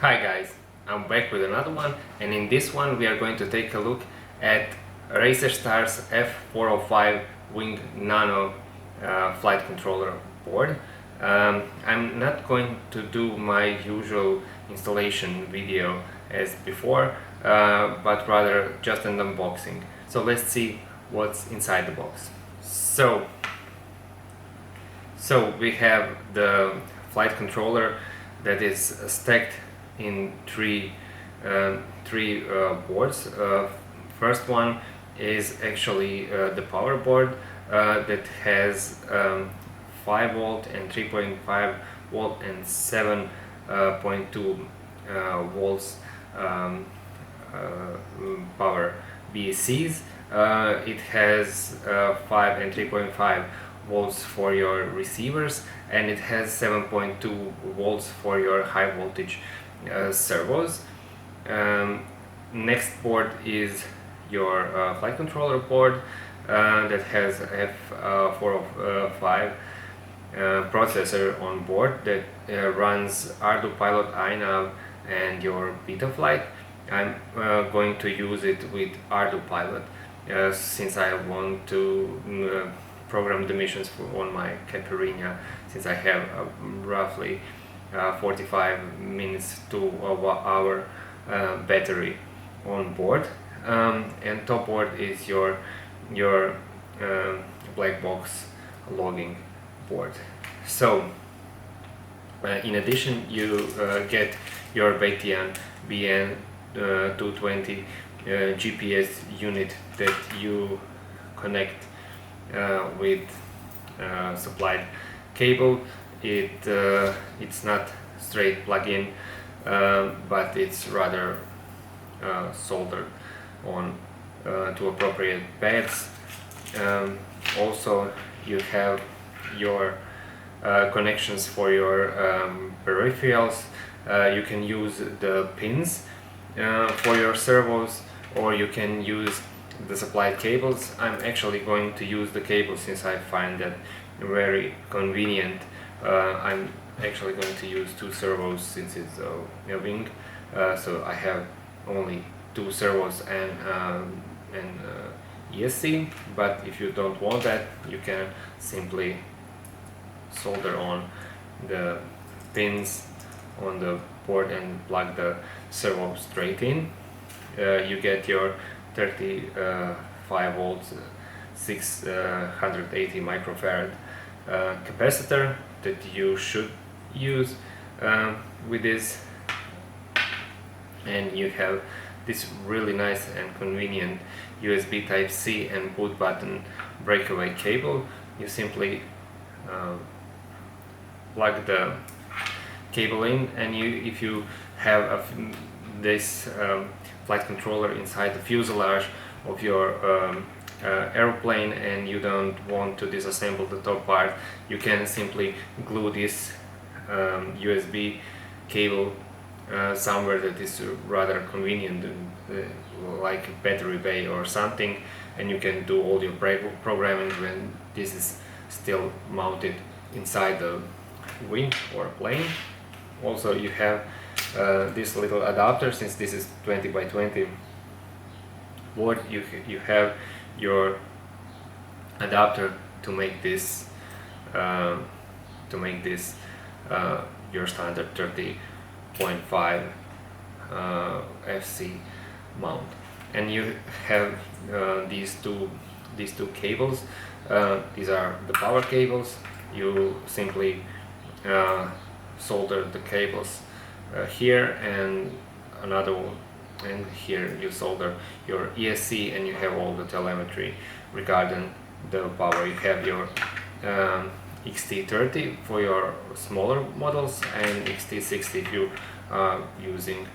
Hi guys, I'm back with another one, and in this one we are going to take a look at Racerstar's F405 Wing Nano flight controller board. I'm not going to do my usual installation video as before, but rather just an unboxing. So let's see what's inside the box. So we have the flight controller that is stacked in three boards. First one is actually the power board that has 5 volt and 3.5 volt and 7.2 volts power BSCs. It has 5 and 3.5 volts for your receivers, and it has 7.2 volts for your high voltage servos. Next board is your flight controller board that has F405 processor on board that runs ArduPilot, INAV and your Betaflight. I'm going to use it with ArduPilot since I want to program the missions on my Caterina, since I have roughly 45 minutes to an hour battery on board. And top board is your black box logging board. So in addition, you get your Betian BN220 GPS unit that you connect with supplied cable. It's not straight plug-in, but it's rather soldered on to appropriate pads. Also, you have your connections for your peripherals. You can use the pins for your servos, or you can use the supplied cables. I'm actually going to use the cable since I find that very convenient. I'm actually going to use 2 servos since it's a wing, so I have only 2 servos and ESC. But if you don't want that, you can simply solder on the pins on the board and plug the servo straight in. You get your 35 volts 680 microfarad capacitor that you should use with this, and you have this really nice and convenient USB Type-C and boot button breakaway cable. You simply plug the cable in, and if you have this flight controller inside the fuselage of your airplane and you don't want to disassemble the top part, you can simply glue this USB cable somewhere that is rather convenient, like a battery bay or something, and you can do all your programming when this is still mounted inside the wing or plane. Also, you have this little adapter. Since this is 20 by 20 board, you have your adapter to make this your standard 30.5 FC mount. And you have these two cables. These are the power cables. You simply solder the cables here and another one, and here you solder your ESC, and you have all the telemetry regarding the power. You have your XT30 for your smaller models and XT60 if you are using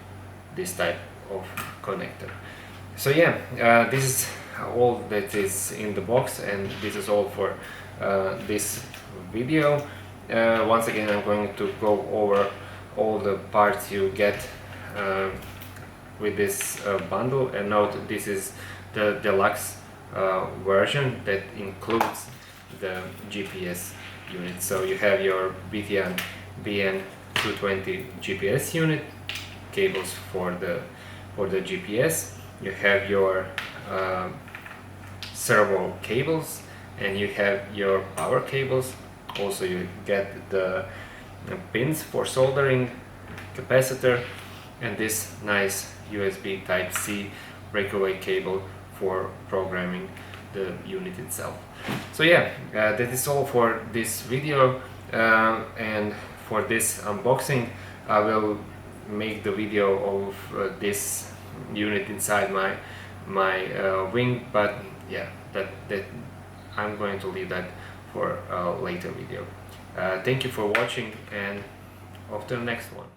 this type of connector. So yeah, this is all that is in the box, and this is all for this video. Once again, I'm going to go over all the parts you get with this bundle, and note this is the deluxe version that includes the GPS unit. So you have your Betian BN220 GPS unit, cables for the GPS. You have your servo cables, and you have your power cables. Also you get the pins for soldering, capacitor, and this nice USB Type-C breakaway cable for programming the unit itself. So yeah, that is all for this video, and for this unboxing I will make the video of this unit inside my wing, but yeah, that I'm going to leave that for a later video. Thank you for watching, and off to the next one.